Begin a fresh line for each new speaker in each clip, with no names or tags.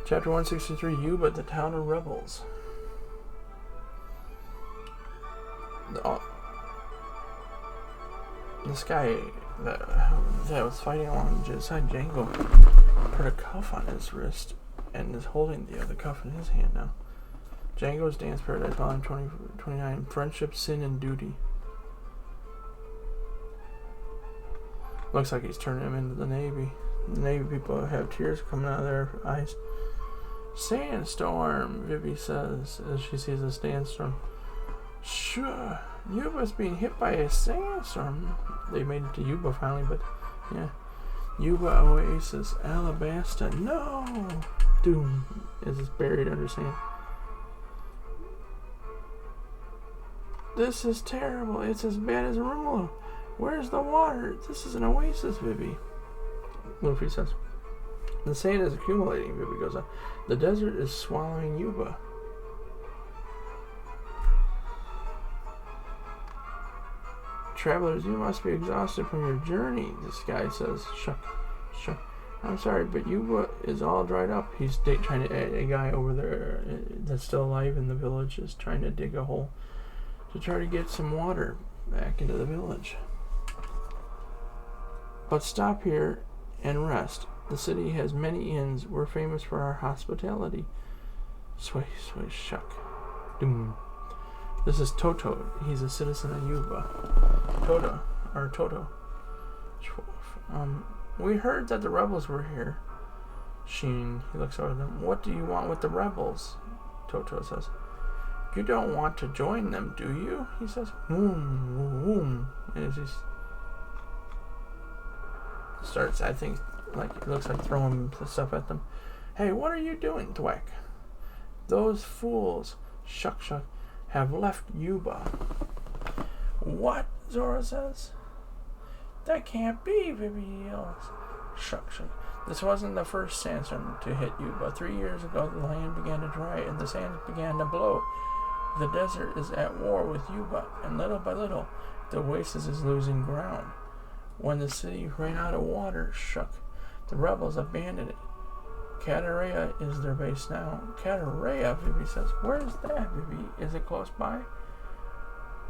Chapter 163, Yuba, the Town of Rebels. This guy that was fighting alongside Django put a cuff on his wrist and is holding the other cuff in his hand now. Django's Dance Paradise, Volume 29, Friendship, Sin, and Duty. Looks like he's turning him into the Navy. The Navy people have tears coming out of their eyes. Sandstorm, Vivi says as she sees a sandstorm. Sure, Yuba's being hit by a sandstorm. They made it to Yuba finally, but yeah. Yuba Oasis, Alabasta. No! Doom is buried under sand. This is terrible. It's as bad as Rumula. Where's the water? This is an oasis, Vivi. Luffy says. The sand is accumulating, Vivi goes on. The desert is swallowing Yuba. Travelers, you must be exhausted from your journey, this guy says. Shuck. I'm sorry, but Yuba is all dried up. He's trying to, a guy over there that's still alive in the village is trying to dig a hole to try to get some water back into the village. But stop here and rest. The city has many inns. We're famous for our hospitality. Sway, shuck. Doom. This is Toto. He's a citizen of Yuba. Toto. We heard that the rebels were here. Sheen, he looks over at them. What do you want with the rebels? Toto says. You don't want to join them, do you? He says. And as he starts, I think, like it looks like throwing stuff at them. Hey, what are you doing, Thwack? Those fools, Shuck, have left Yuba. What? Zora says. That can't be, Vivi yells. Shuck. This wasn't the first sandstorm to hit Yuba. 3 years ago, the land began to dry and the sands began to blow. The desert is at war with Yuba, and little by little, the oasis is losing ground. When the city ran out of water, Shuck, the rebels abandoned it. Catarea is their base now. Catarea, Vivi says. Where is that, Vivi? Is it close by?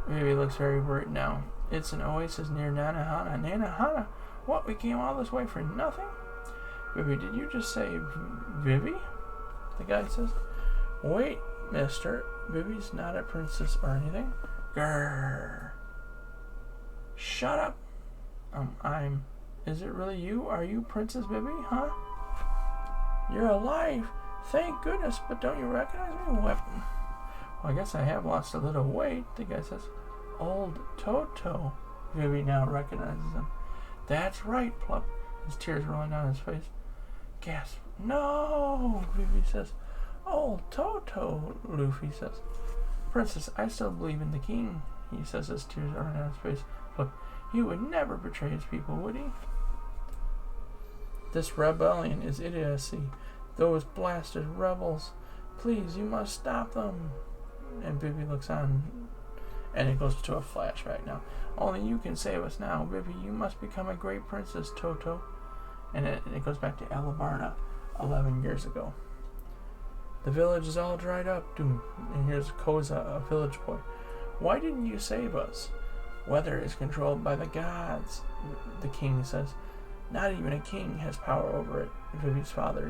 Vivi looks very worried now. It's an oasis near Nanahana. Nanahana? What? We came all this way for nothing? Vivi, did you just say Vivi? The guy says. Wait, mister. Vivi's not a princess or anything. Grrr. Shut up. Is it really you? Are you Princess Vivi, huh? You're alive. Thank goodness, but don't you recognize me? What? Well, I guess I have lost a little weight, the guy says. Old Toto. Vivi now recognizes him. That's right, Plup. His tears rolling down his face. Gasp. No, Vivi says. Old Toto, Luffy says. Princess, I still believe in the king, he says as tears rolling down his face. Look, he would never betray his people, would he? This rebellion is idiocy. Those blasted rebels. Please, you must stop them. And Vivi looks on, and it goes to a flashback now. Only you can save us now, Vivi. You must become a great princess, Toto. And it goes back to Alabarna 11 years ago. The village is all dried up. Doom. And here's Koza, a village boy. Why didn't you save us? Weather is controlled by the gods, the king says. Not even a king has power over it. Vivi's father,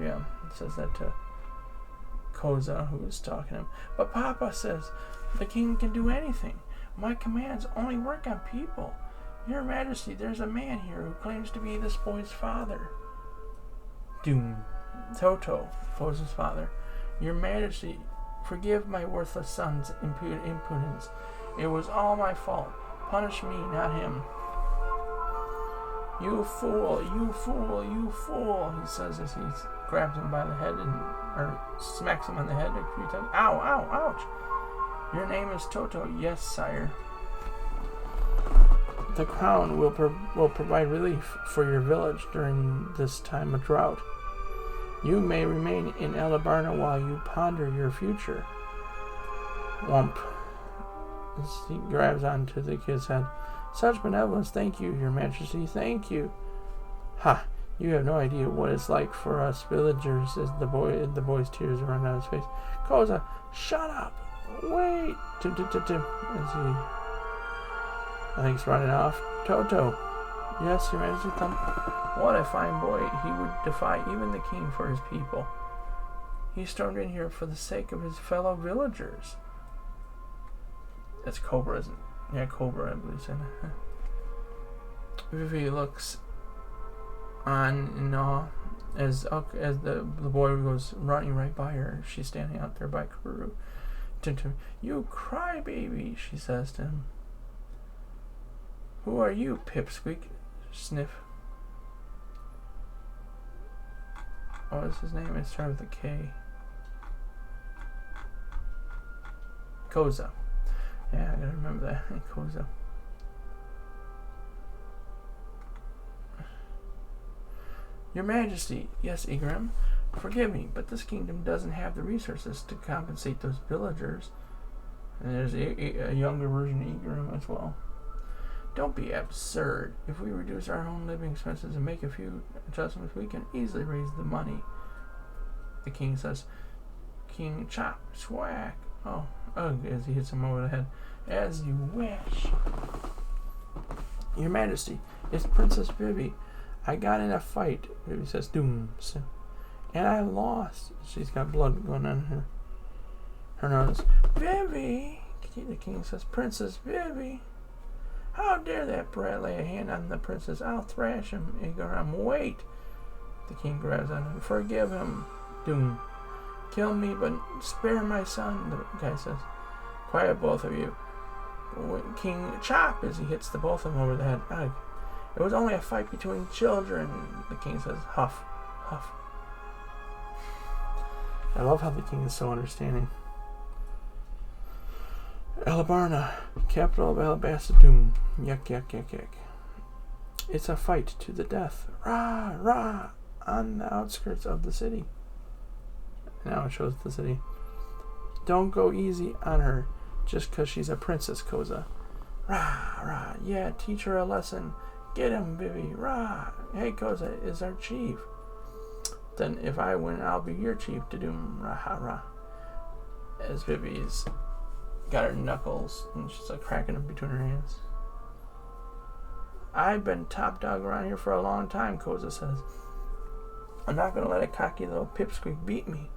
says that to Koza, who is talking to him. But Papa says the king can do anything. My commands only work on people. Your Majesty, there's a man here who claims to be this boy's father. Doom. Toto, Koza's father. Your Majesty, forgive my worthless son's impudence. It was all my fault. Punish me, not him. You fool, he says as he grabs him by the head or smacks him on the head a few times. Ow, ouch. Your name is Toto. Yes, sire. The crown will provide relief for your village during this time of drought. You may remain in Alabarna while you ponder your future. Wump. As he grabs onto the kid's head. Such benevolence, thank you, your Majesty, thank you. Ha, You have no idea what it's like for us villagers, as the boy's tears run down his face. Koza, shut up! Wait! As he, I think he's running off. Toto. Yes, Your Majesty. What a fine boy. He would defy even the king for his people. He stormed in here for the sake of his fellow villagers. That's Cobra, isn't it? Yeah, Cobra, I believe, said. Vivi looks on in awe as the boy goes running right by her. She's standing out there by Kuru. You crybaby, she says to him. Who are you, Pipsqueak? Sniff. What is his name? It starts with a K. Koza. Yeah, I gotta remember that. Koza. Your Majesty, yes, Igram, forgive me, but this kingdom doesn't have the resources to compensate those villagers. And there's a younger version of Igram as well. Don't be absurd. If we reduce our own living expenses and make a few adjustments, we can easily raise the money. The king says, King Chop, Swack. Oh, ugh, as he hits him over the head. As you wish. Your Majesty, it's Princess Vivi. I got in a fight. Vivi says, Doom. And I lost. She's got blood going on her nose. Vivi! The king says, Princess Vivi. How dare that brat lay a hand on the princess? I'll thrash him. Igaram, wait. The king grabs on him. Forgive him. Doom. Kill me, but spare my son, the guy says. Quiet, both of you. King Chop, as he hits the both of them over the head. Ugh. It was only a fight between children, the king says. Huff. Huff. I love how the king is so understanding. Alabarna, capital of Alabasta Doom. Yuck, yuck, yuck, yuck. It's a fight to the death. Rah, rah, on the outskirts of the city. Now it shows the city. Don't go easy on her just 'cause she's a princess, Koza. Rah, rah, yeah, teach her a lesson. Get him, Vivi. Rah. Hey, Koza is our chief. Then if I win, I'll be your chief to doom. Rah, rah. As Vivi's got her knuckles and she's like cracking them between her hands. I've been top dog around here for a long time, Koza says. I'm not going to let a cocky little pipsqueak beat me.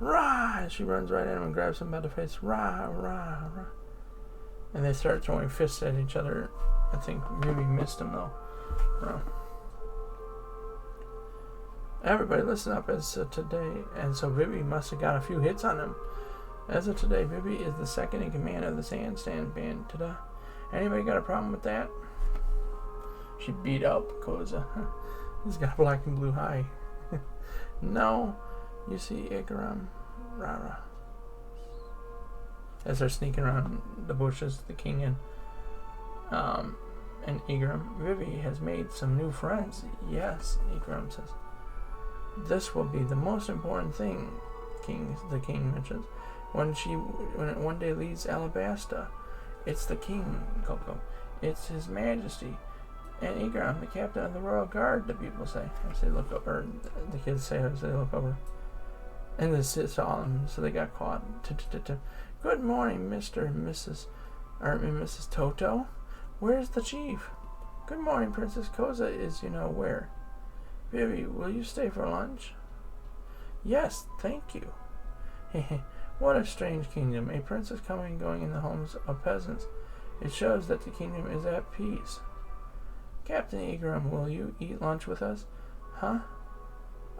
Rah! She runs right at him and grabs him by the face. Rah, rah, rah. And they start throwing fists at each other. I think Vivi missed him, though. Rah. Everybody listen up as of today. And so Vivi must have got a few hits on him. As of today, Vivi is the second in command of the Sandstand Band. Ta-da. Anybody got a problem with that? She beat up Koza. He's got a black and blue eye. No. You see Igaram. Rara. As they're sneaking around the bushes, the king and Igaram. Vivi has made some new friends. Yes, Igaram says. This will be the most important thing, the king mentions. When it one day leaves Alabasta, it's the king, Coco. It's his majesty. And Igaram, the captain of the royal guard, the people say. As they look over, the kids say as they look over. And they saw them, so they got caught. Good morning, Mr. and Mrs. Toto. Where's the chief? Good morning, Princess Koza is where. Vivi, will you stay for lunch? Yes, thank you. What a strange kingdom. A princess coming and going in the homes of peasants. It shows that the kingdom is at peace. Captain Igaram, will you eat lunch with us? Huh?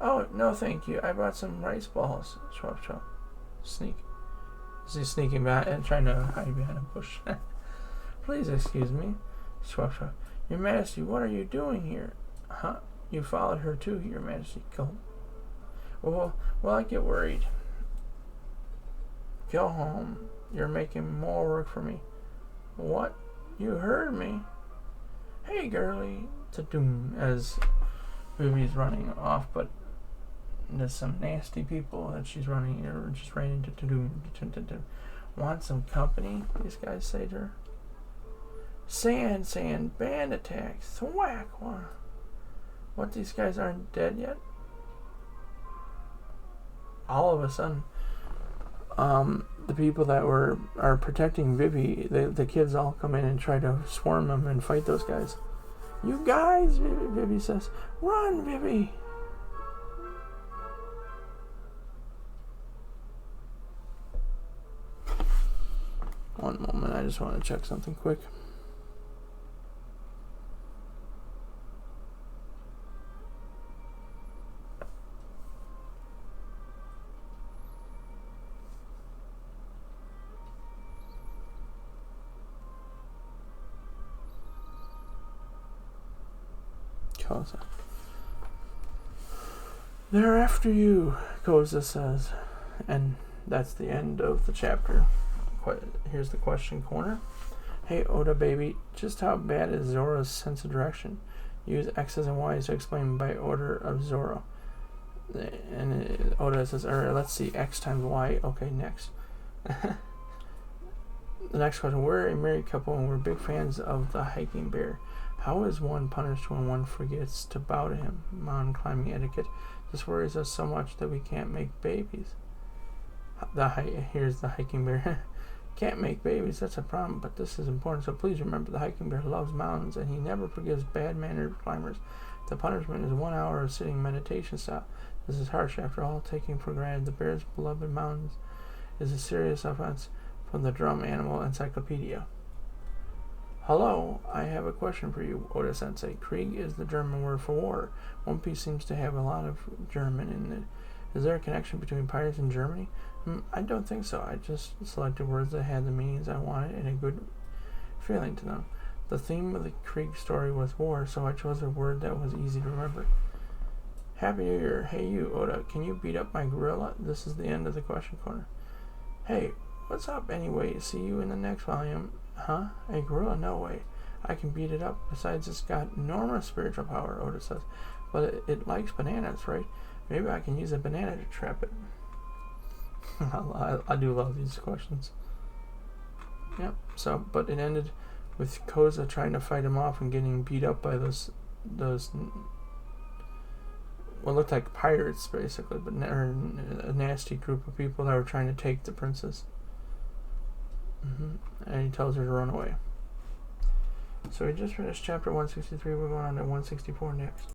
Oh, no thank you. I brought some rice balls. Schwab. Sneak. Is he sneaking back and trying to hide behind a bush? Please excuse me. Schwab. Your Majesty, what are you doing here? Huh? You followed her too, Your Majesty. Go. Well, I get worried. Go home. You're making more work for me. What? You heard me. Hey, girlie. To doom as Vivi's running off, but there's some nasty people that she's running or just ran into to doom. Want some company? These guys say to her. Sand, band attack, thwack. What, these guys aren't dead yet? All of a sudden, the people that are protecting Vivi, the kids all come in and try to swarm them and fight those guys. You guys, Vivi says. Run, Vivi! One moment, I just want to check something quick. Koza. They're after you, Koza says. And that's the end of the chapter. Here's the question corner. Hey, Oda baby, just how bad is Zoro's sense of direction? Use X's and Y's to explain by order of Zoro. And Oda says, let's see, X times Y. Okay, next. The next question. We're a married couple and we're big fans of the hiking bear. How is one punished when one forgets to bow to him? Mountain climbing etiquette just worries us so much that we can't make babies. Here's the hiking bear. Can't make babies, that's a problem, but this is important, so please remember the hiking bear loves mountains and he never forgives bad-mannered climbers. The punishment is 1 hour of sitting meditation style. This is harsh, after all, taking for granted the bear's beloved mountains is a serious offense from the Drum Animal Encyclopedia. Hello, I have a question for you, Oda-sensei. Krieg is the German word for war. One Piece seems to have a lot of German in it. Is there a connection between pirates and Germany? I don't think so. I just selected words that had the meanings I wanted and a good feeling to them. The theme of the Krieg story was war, so I chose a word that was easy to remember. Happy New Year. Hey you, Oda, can you beat up my gorilla? This is the end of the question corner. Hey, what's up anyway? See you in the next volume. Huh? A gorilla? No way. I can beat it up. Besides, it's got enormous spiritual power, Oda says. But it likes bananas, right? Maybe I can use a banana to trap it. I do love these questions. Yep. So, but it ended with Koza trying to fight him off and getting beat up by those what looked like pirates, basically, but a nasty group of people that were trying to take the princess. And he tells her to run away. So we just finished chapter 163. We're going on to 164 next.